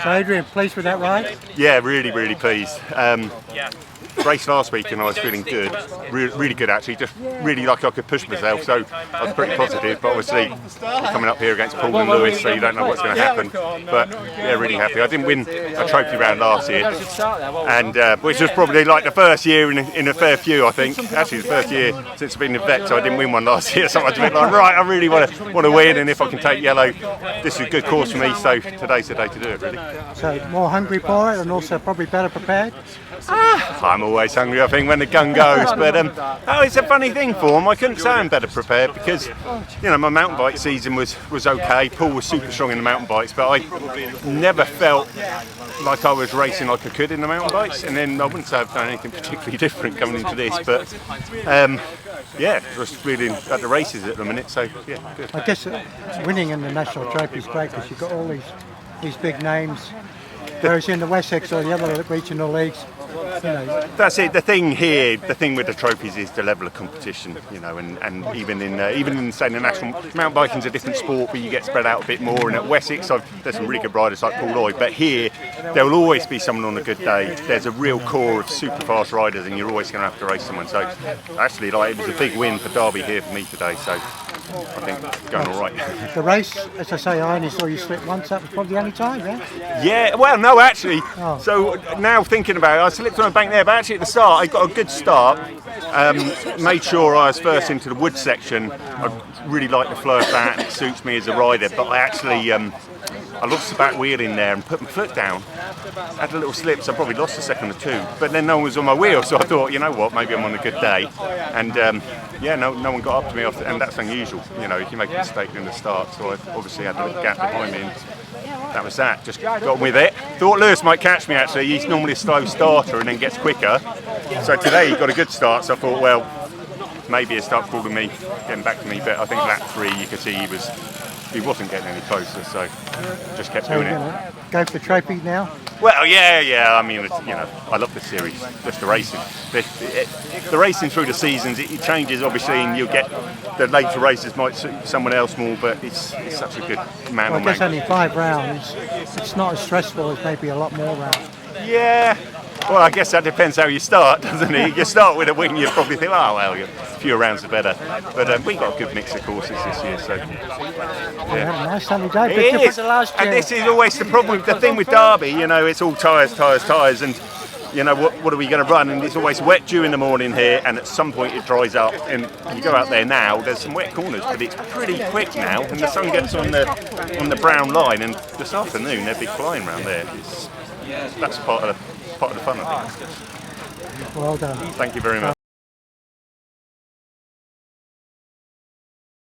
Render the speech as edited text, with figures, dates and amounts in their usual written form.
So Adrian, pleased with that ride? Yeah, really pleased. Race last week and I was feeling good, really good actually, just really like I could push myself, so I was pretty positive, but obviously you're coming up here against Paul and Lewis, so you don't know what's going to happen, but yeah, really happy. I didn't win a trophy round last year, and which was probably like the first year in a fair few, I think. Actually the first year since I've been in Vet, so I didn't win one last year, so I was a bit like, right, I really want to win, and if I can take yellow, this is a good course for me, so today's the day to do it really. So more hungry for it and also probably better prepared? I'm always hungry, I think, when the gun goes. But it's a funny thing for him. I couldn't say I'm better prepared because, my mountain bike season was okay. Paul was super strong in the mountain bikes, but I never felt like I was racing like I could in the mountain bikes. And then I wouldn't say I've done anything particularly different coming into this, but just really at the races at the minute. So yeah, good. I guess winning in the national trophy is great because you've got all these big names. Whereas in the Wessex or the other regional leagues, that's it. The thing with the trophies is the level of competition, and even in say the national mountain biking's a different sport, but you get spread out a bit more. And at Wessex, there's some really good riders like Paul Lloyd, but here there will always be someone on a good day. There's a real core of super fast riders, and you're always going to have to race someone. So actually, it was a big win for Derby here for me today. So I think it's going all right. The race, as I say, I only saw you slip once. That was probably the only time, yeah? Yeah, well, no, actually. Oh. So now thinking about it, I slipped on a bank there, but actually at the start, I got a good start. Made sure I was first into the wood section. I really like the flow of that, and it suits me as a rider, but I actually I lost the back wheel in there and put my foot down. I had a little slip, so I probably lost a second or two. But then no one was on my wheel, so I thought, you know what, maybe I'm on a good day. And no one got up to me, and that's unusual. If you make a mistake in the start, so I obviously had a little gap behind me. And that was that. Just got on with it. Thought Lewis might catch me actually. He's normally a slow starter and then gets quicker. So today he got a good start. So I thought, well, maybe he'll start calling me, getting back to me. But I think lap 3, you could see he wasn't getting any closer, so just kept doing it. Go for the trophy now? Well, yeah. I mean, I love the series, just the racing. The racing through the seasons, it changes obviously, and you'll get the later races might suit someone else more, but it's such a good man. Well, I guess only 5 rounds. It's not as stressful as maybe a lot more rounds. Yeah. Well, I guess that depends how you start, doesn't it? You start with a win, you probably think, oh, well, a fewer rounds are better. But we got a good mix of courses this year, so yeah. Nice sunny day. It is, and this is always the problem. The thing with Derby, it's all tyres, and what are we going to run? And it's always wet dew in the morning here, and at some point it dries up. And you go out there now, there's some wet corners, but it's pretty quick now, and the sun gets on the brown line. And this afternoon they're big flying around there. That's part of the fun, I think. Well done. Thank you very much.